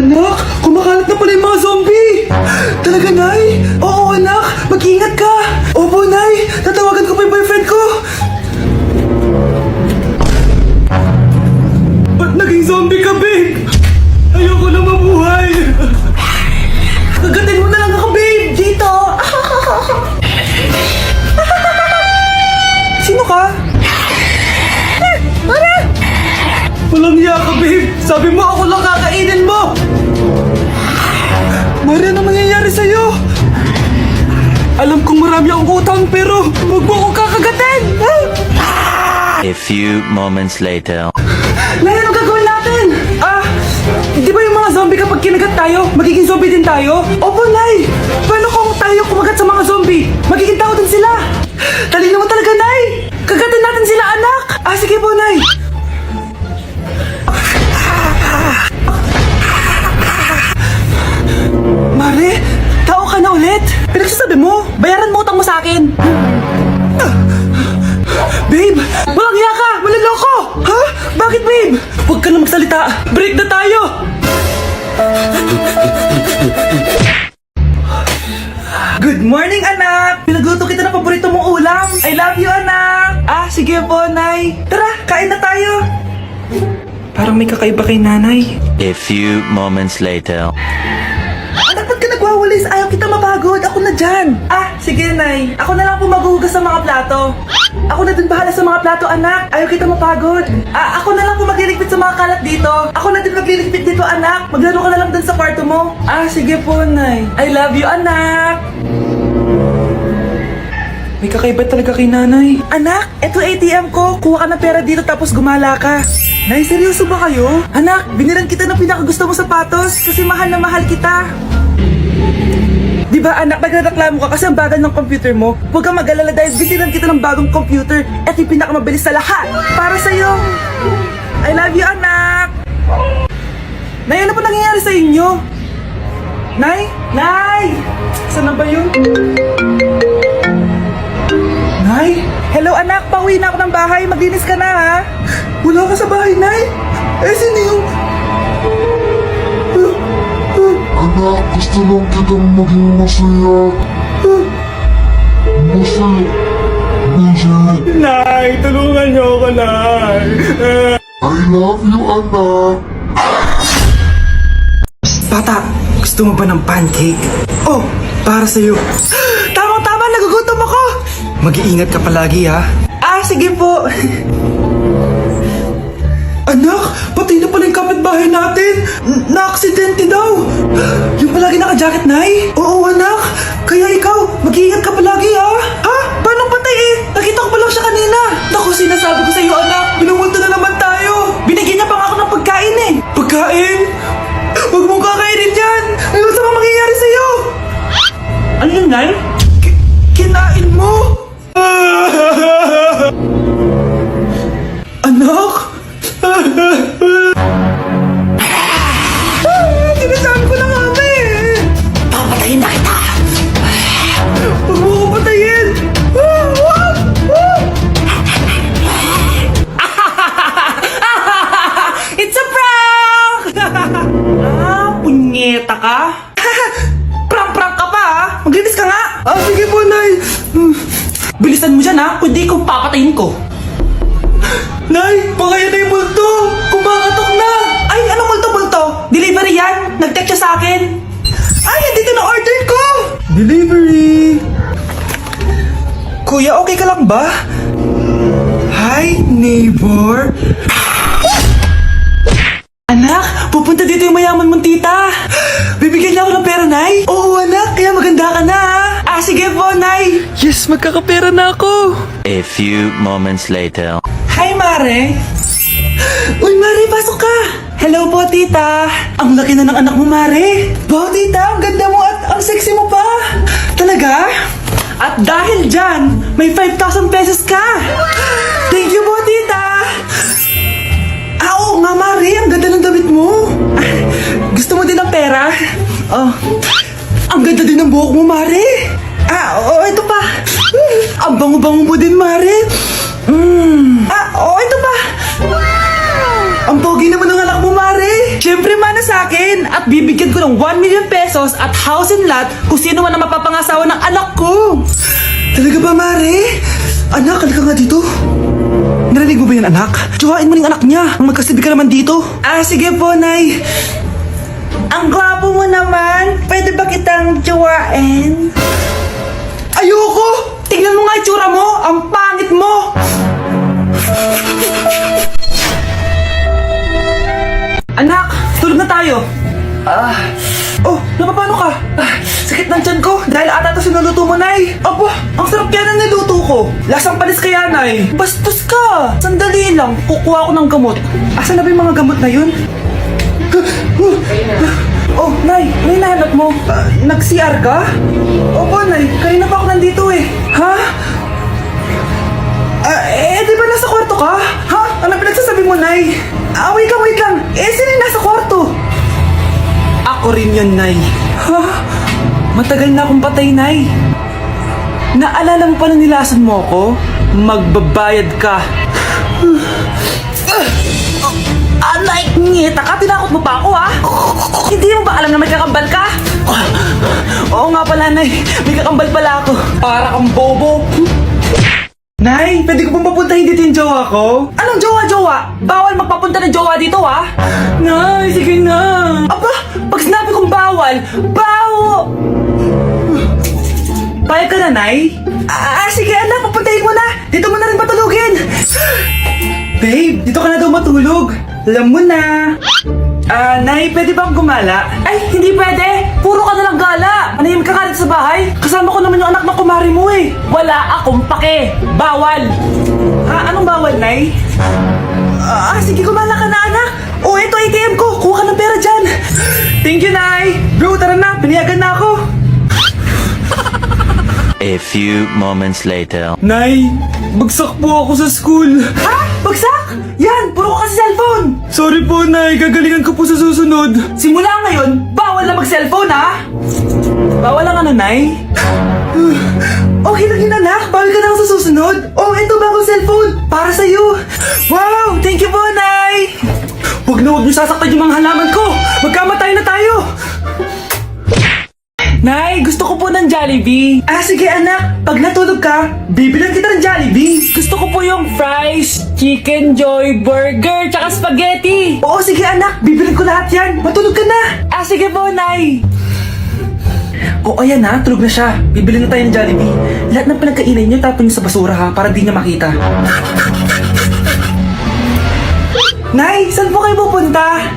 Anak, kumakalat na pala yung mga zombie! Talaga, Nay? Oo, anak, mag-iingat ka! Opo, Nay, tatawagan ko pa yung boyfriend ko! Ba't naging zombie ka, babe? Ayoko na mabuhay! Kagatin mo na lang ako, babe! Dito! Sino ka? Walang hiya ka, babe! Sabi mo ako lang kakainin mo! Mare, ano mangyayari sa'yo? Alam kong marami akong utang pero huwag mo akong kakagatin! A few moments later. Nay, ano gagawin natin? Di ba yung mga zombie kapag kinagat tayo, magiging zombie din tayo? Opo, Nay! Paano kung tayo kumagat sa mga zombie? Magiging tao din sila! Talino mo talaga, Nay! Kagatin natin sila, anak! Sige po, Nay! Mare, tao ka na ulit? Pinagsasabi mo, bayaran mo utang mo sa akin. Babe, walang hiya ka! Maliloko! Ha? Bakit, babe? Huwag ka na magsalita. Break na tayo! Good morning, anak! Pinagluto kita ng paborito mong ulam. I love you, anak! Sige po, Nay. Tara, kain na tayo. Parang may kakaiba kay nanay. A few moments later. Anak, ba't ka nagwawalis? Ayaw kita mapagod. Ako na dyan. Sige, Nay. Ako na lang po maghuhugas sa mga plato. Ako na din bahala sa mga plato, anak. Ayaw kita mapagod. Ako na lang po magliligpit sa mga kalat dito. Ako na din magliligpit dito, anak. Maglaro ka na lang dun sa kwarto mo. Sige po, Nay. I love you, anak. May kakaiba talaga kay nanay. Anak, eto ATM ko. Kuha ka ng pera dito tapos gumala ka. Nay, seryoso ba kayo? Anak, binilan kita ng pinakagusto mo sapatos kasi mahal na mahal kita. Di ba, anak, nagreklamo ka kasi ang bagal ng computer mo? Huwag kang mag-alala dahil binilan kita ng bagong computer at yung pinakamabilis sa lahat. Para sa'yo. I love you, anak. Nay, ano pa nangyayari sa inyo? Nay? Nay! Saan na ba yun? Nay? Hello, anak. Pauwi na ako ng bahay. Maglinis ka na, ha? Wala ka sa bahay, Nay? Sino yung... Anak, gusto lang kitang maging masaya. Masaya. Nay, tulungan niyo ako, Nay. I love you, anak. Bata, gusto mo ba ng pancake? Para sa'yo. Tama-tama, nagugutom ako. Mag-iingat ka palagi, ha? Sige po. Anak, patay na pala yung kapitbahay natin. Na-aksidente daw. Yung palagi naka-jacket, Nay? Oo, anak. Kaya ikaw, mag-iingat ka palagi, ha? Paano patay eh? Nakita ko pa lang siya kanina. Naku, sinasabi ko sa iyo, anak. Binumulto na naman tayo. Binigyan niya pa nga ako ng pagkain eh. Pagkain? Huwag mong kakainin yan. Ano sa mga mangyayari sa'yo? Ano yun, Nay? Kinain mo? Anak? Sinasabi ko na nga ba eh. Papatayin na kita. Huwag mo ko patayin. It's a prank! Punyeta ka? Prank-prank ka pa, ha? Maglinis ka nga. Sige po, Nay. Bilisan mo dyan, ha? Kundi kung papatayin ko. Nay, pakaya na yung multo. Kumakatok na. Anong multo-multo? Delivery yan. Nag-text siya sa akin. Andito na order ko. Delivery. Kuya, okay ka lang ba? Hi, neighbor. Anak, pupunta dito yung mayaman mong tita. Bibigyan niya ako ng pera, Nay? Oo, anak. Kaya maganda ka na, ha? Sige po, Nay. Yes, magkakapera na ako. A few moments later. Hi, Mare. Uy, Mare, pasok ka. Hello po, tita. Ang laki na ng anak mo, Mare. Wow, tita, ang ganda mo at ang sexy mo pa. Talaga? At dahil dyan, may 5,000 pesos ka. Thank you po, tita. Oo nga, Mare, ang ganda ng damit mo. Gusto mo din ng pera? Ang ganda din ng buhok mo, Mare. Ito pa. Ang bango-bango mo din, Mare. Ito pa. Ang pogi naman ng anak mo, Mare. Siyempre mana sa akin. At bibigyan ko ng 1 million pesos at house and lot kung sino man ang mapapangasawa ng anak ko. Talaga ba, Mare? Anak, halika nga dito. Narinig mo ba yan, anak? Tsuhain mo ng anak niya. Ang magkasibi ka naman dito. Sige po, Nay. Ang gwapo mo naman. Pwede ba kitang tsuhain? Ayoko! Tingnan mo nga itsura mo! Ang pangit mo! Anak, tulog na tayo. Napapano ka? Sakit ng tiyan ko dahil ata ito sinuluto mo, Nay. Aba, ang sarap kaya ng niluto ko. Lasang panis kaya, Nay. Bastos ka. Sandali lang, kukuha ko ng gamot. Asan na ba yung mga gamot na yun? Nay, ano yung nahanap mo? Nag-CR ka? Opo, Nay, kanina pa ako nandito eh. Ha? Di ba nasa kwarto ka? Ha? Ano pinagsasabi mo, Nay? Wait lang. Sino yung nasa kwarto? Ako rin yun, Nay. Ha? Matagal na akong patay, Nay. Naalala mo pa na nilasan mo ako? Magbabayad ka. Nay, ngita ka, tinakot mo pa ako, ha? Hindi mo ba alam na may kakambal ka? Oo nga pala, Nay. May kakambal pala ako. Para kang bobo. Nay, pwede ko pong papuntahin dito yung jowa ko? Anong jowa-jowa? Bawal magpapunta ng jowa dito, ha? Nay, sige na. Aba, pag sinabi kong bawal, Payag ka na, Nay? Sige, anak, papuntahin mo na. Dito mo na rin patulugin. Babe, dito ka na daw matulog. Alam mo na. Nay, pwede bang gumala? Ay, hindi pwede. Puro ka nalang gala. Manahimik ka dito sa bahay. Kasama ko naman yung anak na kumari mo eh. Wala akong pake. Bawal. Anong bawal, Nay? Sige, gumala ka na, anak. Ito ATM ko. Kuha ka ng pera dyan. Thank you, Nay. Bro, tara na. Piniyagan na ako. A few moments later. Nay, bagsak po ako sa school. Ha? Bagsak? Yan, puro ka sa cellphone. Sorry po, Nay. Gagalingan ko po sa susunod. Simula ngayon, bawal na mag-cellphone, ha? Bawal lang ano, Nay? Okay lang yun, anak. Bawal ka na sa susunod. Ito bagong cellphone. Para sa'yo. Wow, thank you po, Nay. Huwag niyo sasaktan yung mga halaman ko. Magkamatay na tayo. Nay, gusto ko po ng Jollibee. Sige anak, pag natulog ka, bibilan kita ng Jollibee. Gusto ko po yung fries, chicken joy, burger, tsaka spaghetti. Oo, sige anak, bibilan ko lahat yan. Matulog ka na. Sige po, Nay. Ayan na, tulog na siya. Bibilin na tayo ng Jollibee. Lahat ng pinagkainan niyo, tapon niyo sa basura ha, para di niya makita. Nay, saan po kayo pupunta?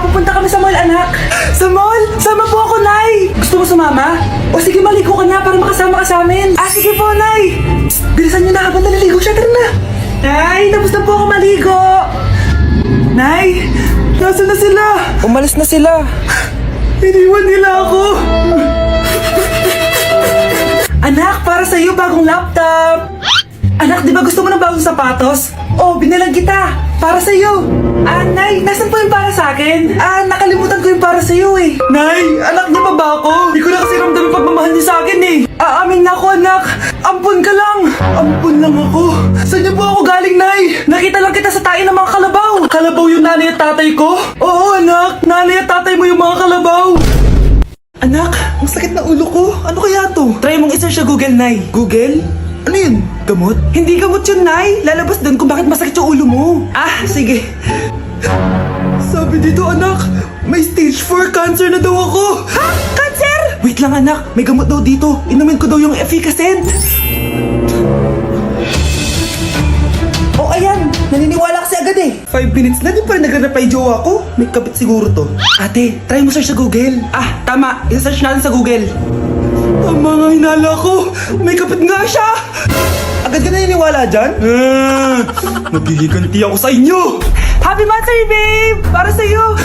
Pupunta kami sa mall, anak. Sa mall? Sama po ako, Nay. Gusto mo sumama? Sige, maligo ka na para makasama ka sa amin. Sige po, Nay. Psst, bilisan niyo na habang naliligo siya. Tara na. Nay, tapos na po ako maligo. Nay, nasaan na sila? Umalis na sila. Iniwan nila ako. Anak, para sa'yo bagong laptop. Anak, di ba gusto mo ng bagong sapatos? Binalang kita. Para sa'yo. Nay, nasan po yung para sa akin? Nakalimutan ko yung para sa'yo eh. Nay, anak niya pa ba ako? Di ko na kasi ramdam yung pagmamahal niya sa akin eh. Aamin na ako, anak. Ampun ka lang. Ampun lang ako. Saan niyo po ako galing, Nay? Nakita lang kita sa tayo ng mga kalabaw. Kalabaw yung nanay at tatay ko? Oo, anak. Nanay at tatay mo yung mga kalabaw. Anak, ang sakit na ulo ko. Ano kaya to? Try mong i-search sa Google, Nay. Google? Ano yun? Gamot? Hindi gamot yun, Nay. Lalabas doon kung bakit masakit yung ulo mo. Sige. Sabi dito, anak, may stage 4 cancer na daw ako. Ha? Cancer? Wait lang, anak. May gamot daw dito. Inumin ko daw yung Efficacent. Ayan. Naniniwala kasi agad eh. 5 minutes na, di pa rin nagre-reply jowa ko. May kapit siguro to. Ate, try mo search sa Google. Tama. I-search natin sa Google. Tama nga hinala ko. May kapit nga siya. Agad ka naniniwala dyan? Magliganti ako sa inyo. Happy Mansari, babe! Para sa'yo.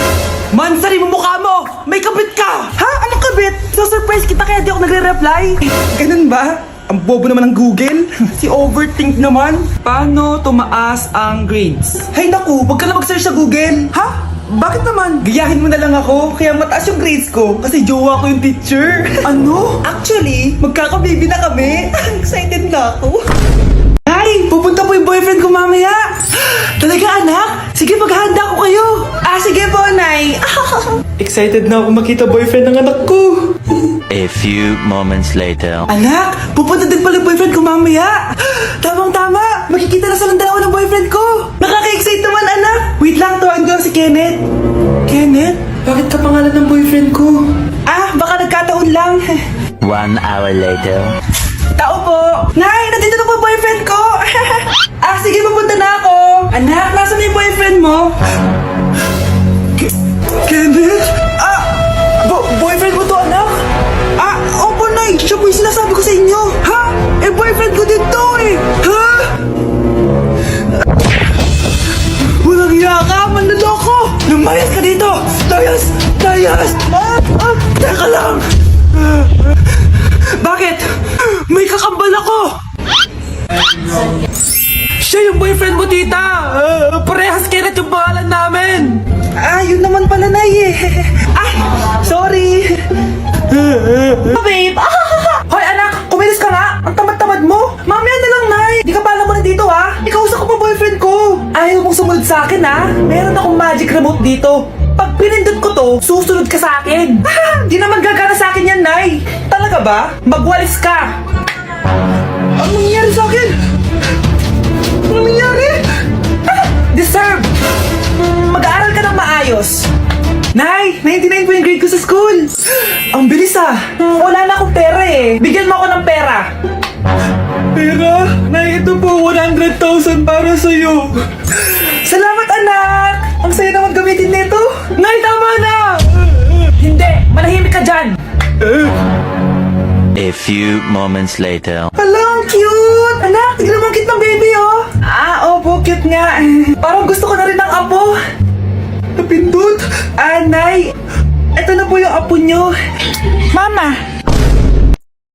Mansari mo mukha mo! May kabit ka! Ha? Anong kabit? So-surprise kita kaya di ako nagre-reply. Ganun ba? Ang bobo naman ng Google. Si overthink naman. Paano tumaas ang grades? Hay naku, wag ka na mag-search sa Google. Ha? Bakit naman? Gayahin mo na lang ako, kaya mataas yung grades ko kasi jowa ko yung teacher. Ano? Actually, magkakababy na kami. Excited na ako. Ay, pupunta po yung boyfriend ko mamaya. Talaga, anak? Sige, maghahanda ko kayo. Sige po, Nay. Excited na ako makita boyfriend ng anak ko. A few moments later. Anak, pupunta din pala boyfriend ko mamaya. Tamang-tama, makikita na sa dalawa ng boyfriend ko. Nakaka-excite naman, anak. Wait lang, tuwaan ko si Kenneth. Kenneth? Bakit ka pangalan ng boyfriend ko? Ah, baka nagkataon lang. 1 hour later. Tao po. Nay, nandito na po boyfriend ko. Sige, pupunta na ako. Anak, nasa na yung boyfriend mo? Kenneth? Boyfriend mo to, anak? Opo, Nay. Siya po yung sinasabi ko sa inyo. Ha? Boyfriend ko din to eh. Ha? Walang iya ka, manloloko. Lumayas ka dito. Layas. Teka lang. Bakit? May kakambal ako. Siya yung boyfriend mo, tita. Parehas Kenneth yung pangalan namin. Yun naman pala, Nay eh. Sorry. Babe. Hoy, anak, kumilos ka nga. Ang tamad-tamad mo. Mamaya na lang, Nay. Di ka pala muna dito, ha? Ikausap ko pa boyfriend ko. Ayaw mong sumunod sa akin, ha? Meron akong magic remote dito. Pag pinindot ko to, susunod ka sa akin. Di naman gagana sa akin yan, Nay. Talaga ba? Magwalis ka. Anong nangyari sa akin? Anong nangyari? Deserve. Mag-aaral ka ng maayos. Nay, 99 po yung grade ko sa school. Ang bilis wala na akong pera eh. Bigyan mo ako ng pera. Pera? Nay, ito po 100,000 para sa'yo. Salamat, anak. Ang saya naman gamitin nito. Nay, tama na. Hindi, manahimik ka dyan. A few moments later. Hala, ang cute! Anak, tignan mo ang cute ng baby, oh! Opo, cute nga. Parang gusto ko na rin ng apo. Napindot. Nay, eto na po yung apo nyo. Mama,